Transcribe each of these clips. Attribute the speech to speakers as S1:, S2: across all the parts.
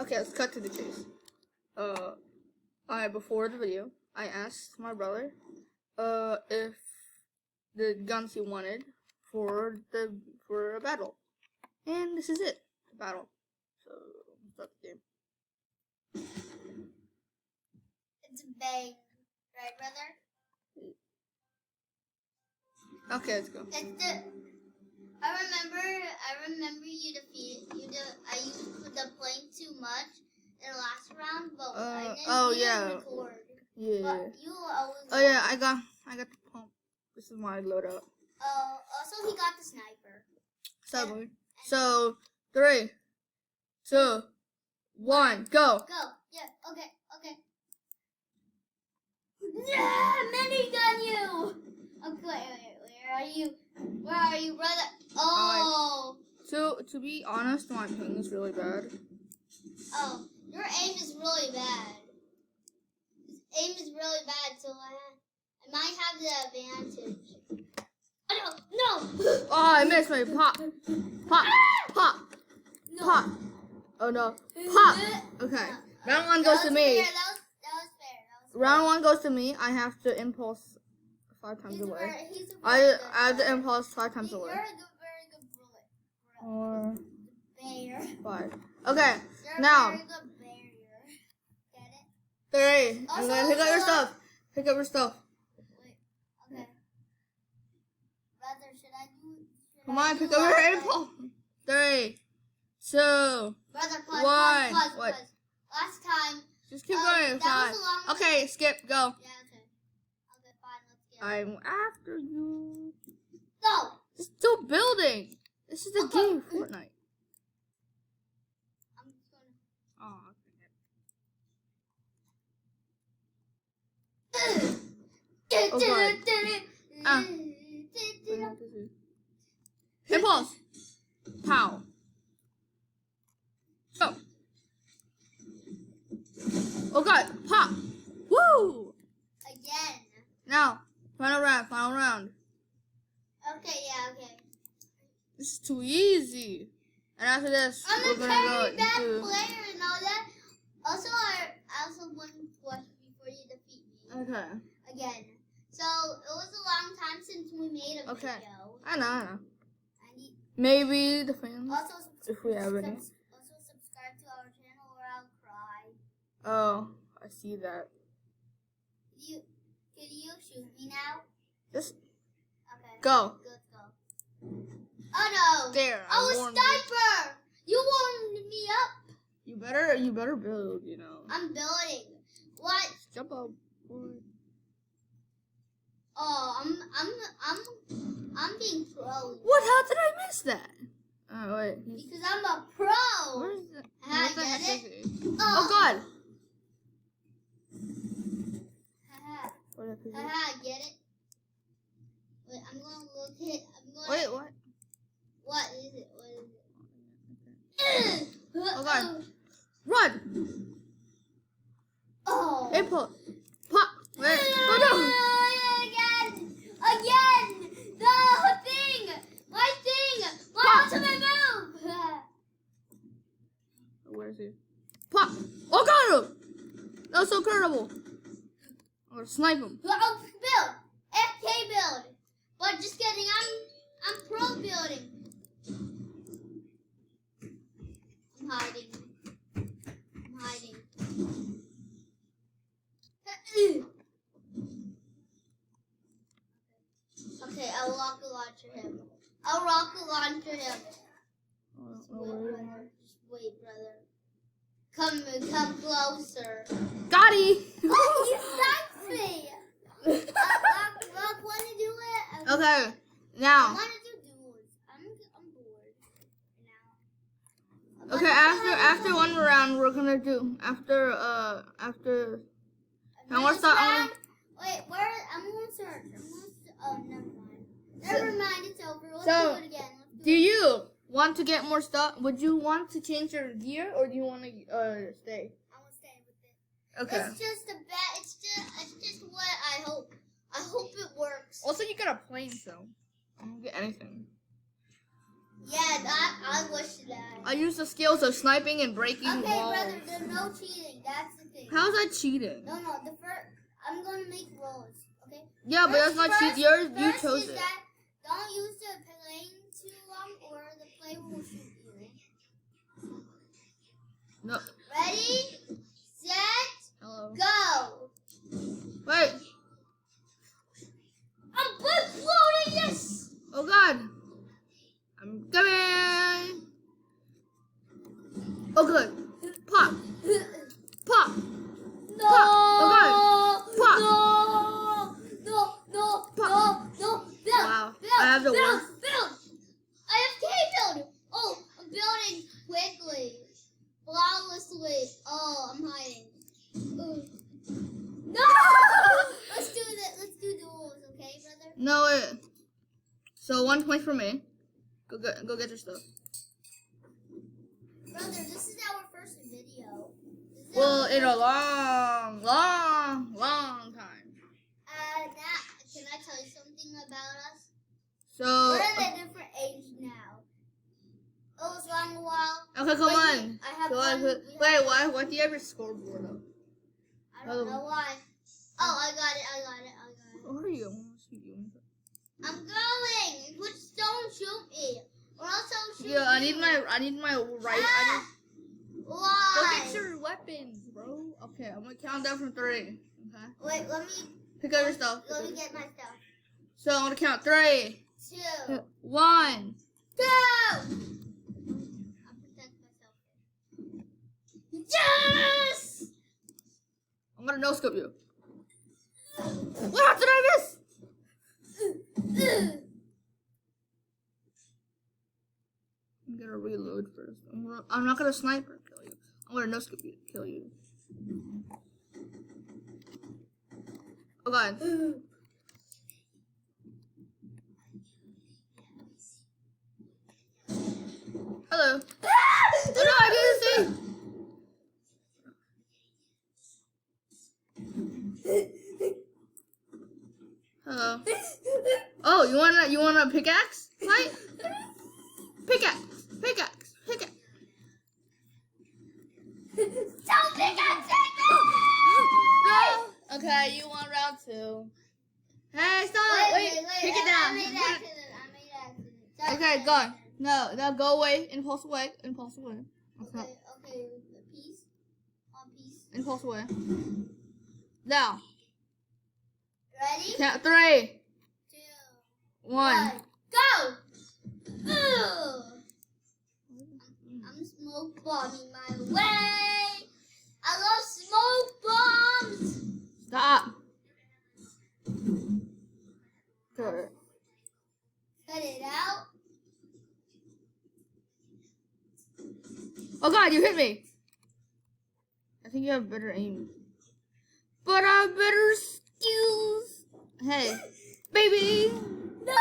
S1: Okay, let's cut to the chase. Before the video, I asked my brother, if the guns he wanted for a battle, and this is it, the battle. So let's start the game.
S2: It's a bang, right, brother?
S1: Okay, let's go.
S2: I remember you defeated I used the plane too much in the last round, but I didn't record.
S1: Yeah.
S2: But you always.
S1: Oh yeah, I got the pump. This is my loadout.
S2: Also he got the sniper.
S1: So 3, 2, 1, go.
S2: Go. Yeah. Okay. Yeah, minigun you. Okay. Wait, where are you, brother? Oh.
S1: To be honest, my ping is really bad.
S2: Oh, your aim is really bad. His aim is really bad, so I might have the advantage. Oh, no!
S1: Oh, I missed my pop.
S2: No.
S1: Pop. Oh no. Pop. Okay. Round 1 goes to me.
S2: That was fair.
S1: Round 1 goes to me. I have to impulse 5 times away. I have to impulse 5 times away.
S2: You're a very good bullet.
S1: Or
S2: Bear.
S1: 5. Okay.
S2: You're
S1: Now.
S2: a very good barrier. Get it?
S1: 3. And then pick up your stuff. Pick up your stuff.
S2: Wait. Okay. Brother, should I do?
S1: Come on, pick up your impulse. 3, 2.
S2: Brother, pause.
S1: What?
S2: Last time.
S1: Just keep going. 5. Okay, skip. Go.
S2: Yeah, okay. Okay, fine. Let's get it.
S1: I'm after you.
S2: No.
S1: It's still building. This is the game, Fortnite.
S2: I'm just gonna.
S1: Oh, impulse. Pow. Go. Oh god. Pop. Woo.
S2: Again.
S1: Now, final round.
S2: Okay, yeah, okay.
S1: This is too easy. And after this,
S2: I'm
S1: we're
S2: a
S1: gonna
S2: very
S1: go
S2: bad
S1: into...
S2: player and all that. Also, I also won twice before you defeat me.
S1: Okay.
S2: Again. So, it was a long time since we made a video.
S1: I know.
S2: I need,
S1: Maybe the fans,
S2: also,
S1: if we have any.
S2: Also, subscribe to our channel or I'll cry.
S1: Oh, I see that.
S2: Can you shoot me now?
S1: Just
S2: Okay.
S1: go.
S2: Let's go. Oh no!
S1: There.
S2: Oh, a sniper! You warmed me up.
S1: You better build. You know.
S2: I'm building. What?
S1: Just jump up.
S2: Oh, I'm being pro.
S1: What? How did I miss that? Oh wait.
S2: Because I'm a pro.
S1: Where's the?
S2: I get it.
S1: Oh God.
S2: Haha, get it? Wait, I'm gonna look it.
S1: Wait, what?
S2: What is it?
S1: Oh God. Run!
S2: Oh.
S1: Impulse. Pop! Wait. Oh
S2: Again! The thing! My thing! My ultimate move!
S1: no! Where is he? Pop! Oh God! That was so incredible! I'm gonna snipe him.
S2: Oh, build! FK build! But just kidding, I'm pro building. I'm hiding. Okay, I'll rocket launcher him. Just wait, brother. Come closer.
S1: Got he!
S2: Oh, you sniped me! Rock, wanna do it?
S1: Okay,
S2: I
S1: now.
S2: wanna do duels. I'm bored now.
S1: Okay, after one round, we're gonna do after. I want to start.
S2: Wait, where? I'm gonna start. Oh, never mind. Never mind. It's over. Let's
S1: So,
S2: do it again.
S1: Do you want to get more stuff? Would you want to change your gear, or do you want to stay?
S2: I want to stay with it.
S1: Okay.
S2: It's just a bet. It's just what I hope. I hope it works.
S1: Also, you got a plane, so I don't get anything.
S2: Yeah, that I wish that.
S1: I use the skills of sniping and breaking walls.
S2: Okay, brother, there's no cheating. That's the thing.
S1: How's that cheating?
S2: No, the first. I'm gonna make rolls. Okay.
S1: Yeah, but that's not cheating. You chose it.
S2: That don't use the plane too long, or the plane will shoot you.
S1: No.
S2: Ready, set,
S1: Hello.
S2: go.
S1: Wait.
S2: I'm exploding. Yes.
S1: Oh God. I'm coming. Oh good. Pop. Pop.
S2: No.
S1: Oh, God.
S2: No. Build.
S1: Wow. I have the worst.
S2: Build. I have cave build. Oh, I'm building quickly. Flawlessly. Oh, I'm hiding. Ooh. No! Let's do that. Let's do duels, okay, brother?
S1: No wait. So 1 point for me. Go get your stuff.
S2: Brother, this is our first video.
S1: Well, in a long time.
S2: Can I tell you something about us?
S1: So.
S2: We're at a different age now. It was long a while.
S1: Okay, come on.
S2: I have
S1: Wait, why do you have your scoreboard up?
S2: I don't know why. Oh, I got it.
S1: Where are you? I want to see you.
S2: I'm going. Just don't shoot me, or else I'll shoot you.
S1: Yeah, I need my right.
S2: Why?
S1: Go get your weapons, bro. Okay, I'm gonna count down from 3. Okay.
S2: Wait, let me
S1: Pick up your stuff.
S2: Let me get my stuff.
S1: So I'm gonna count 3,
S2: 2,
S1: 1.
S2: Go! I'll protect myself. Yes!
S1: I'm gonna no scope you. What did I miss? I'm gonna reload first. I'm not gonna sniper kill you. I'm gonna no scope you kill you. Oh God. Hello. Oh no, I didn't see. Hello. Oh, you want a pickaxe? Right? Pickaxe.
S2: Don't pickaxe
S1: No. Okay, you want round 2. Hey, stop! Wait, pick it down.
S2: I made accident.
S1: Okay, go. No, now go away. Impulse away. Okay.
S2: Okay. Peace. On peace.
S1: Impulse away. Now.
S2: Ready?
S1: Count 3,
S2: 2,
S1: 1.
S2: Go! Ugh. I'm smoke bombing my way. I love smoke bombs.
S1: Stop. Good.
S2: Cut it out.
S1: Oh God, you hit me. I think you have better aim. But I have better skills. Hey, baby.
S2: No!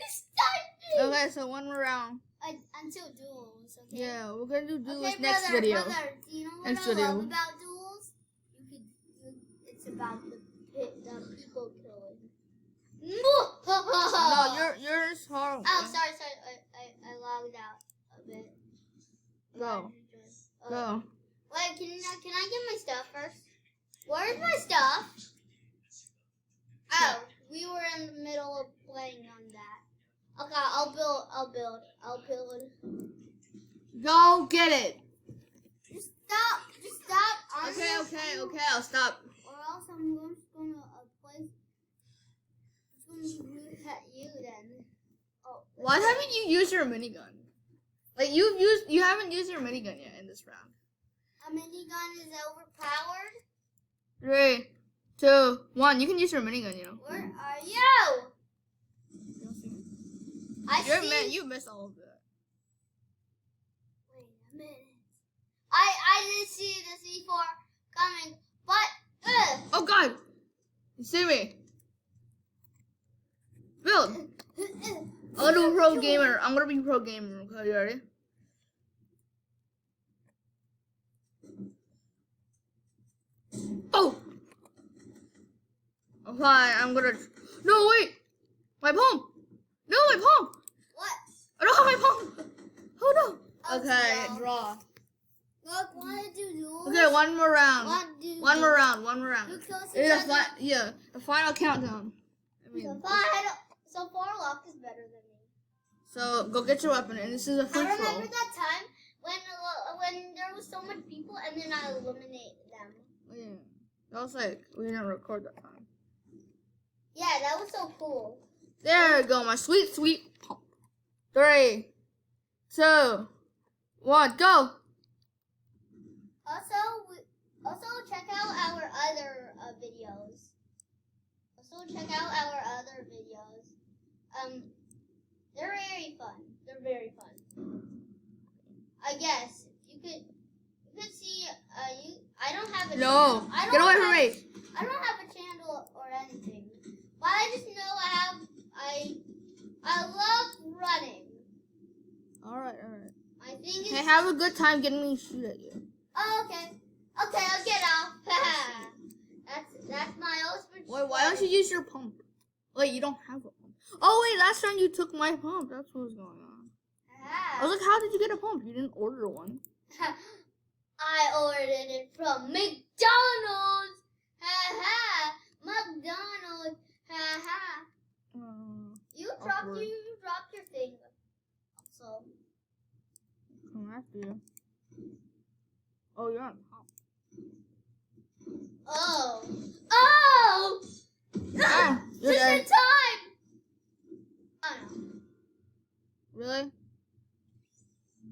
S2: Stop me!
S1: Okay, so 1 more round.
S2: Until duels, okay?
S1: Yeah, we're gonna do duels
S2: Okay,
S1: next
S2: brother,
S1: video.
S2: Brother, do you know what
S1: Next
S2: I
S1: video.
S2: love about duels? It's about the people killing.
S1: No, yours horrible.
S2: Oh, sorry. I logged out a bit.
S1: Go. Go.
S2: Wait, can I get my stuff first? Where's my stuff? Oh, we were in the middle of playing on that. Okay, I'll build.
S1: Go get it.
S2: Just stop.
S1: Okay, I'll stop.
S2: Or else I'm just gonna play. It's gonna be rude at you then. Oh.
S1: Why haven't you used your minigun? Like you haven't used your minigun yet in this round.
S2: A minigun is overpowered?
S1: 3, 2, 1. You can use your minigun, you know.
S2: Where are you?
S1: You missed all of that.
S2: Wait a minute. I didn't see the C4 coming, but
S1: Oh God! You see me? Build. I'm gonna do pro gamer. I'm gonna be pro gamer. Okay, you ready? Oh! Okay, I'm gonna. No, wait! My palm! No, my palm!
S2: What?
S1: Okay,
S2: go.
S1: draw.
S2: Look, wanna do duels?
S1: Okay, one more round. One more round.
S2: Look close to
S1: It's
S2: each other.
S1: the final countdown. I mean,
S2: So Farlock is better than me.
S1: so go get your weapon, and this is a free
S2: I
S1: throw.
S2: remember that time when there was so much people, and then I eliminated them.
S1: Yeah, that was like we didn't record that time.
S2: Yeah, that was so cool.
S1: There we go, my sweet, sweet pump. 3, 2, 1, go!
S2: Also check out our other videos. They're very fun. They're very fun. I guess you could see. I don't have a
S1: No,
S2: channel. I
S1: get away from
S2: have,
S1: me.
S2: I don't have a channel or anything. But I just know I love running.
S1: All right.
S2: I think
S1: Hey, have a good time getting me to shoot at you.
S2: Oh, okay, I'll get off. that's my ultimate.
S1: Wait, why don't you use your pump? Wait, you don't have a pump. Oh wait, last time you took my pump. That's what was going on. I was like, how did you get a pump? You didn't order one.
S2: I ordered it from McDonald's. McDonald's. You dropped your thing. So.
S1: Come after you. Oh, you're on top.
S2: Oh!
S1: Ah, you're
S2: Just
S1: dead.
S2: in time! Oh no.
S1: Really?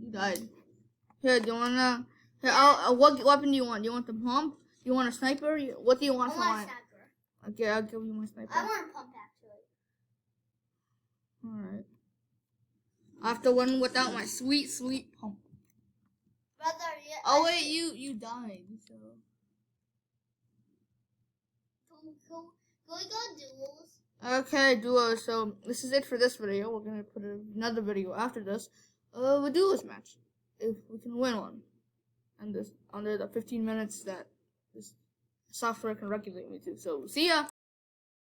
S1: You died. Here, do you wanna? Here, what weapon do you want? Do you want the pump? Do you want a sniper? What do you want
S2: I
S1: for
S2: want a
S1: mine?
S2: sniper.
S1: Okay, I'll give you my sniper.
S2: I want a pump actually.
S1: Alright. I have to win without my sweet, sweet pump.
S2: Brother, yeah.
S1: Oh wait, you died, so.
S2: Can we go duels?
S1: Okay, duo. So this is it for this video. We're gonna put another video after this. A duelist match, if we can win one, and this under the 15 minutes that this software can regulate me to. So see ya.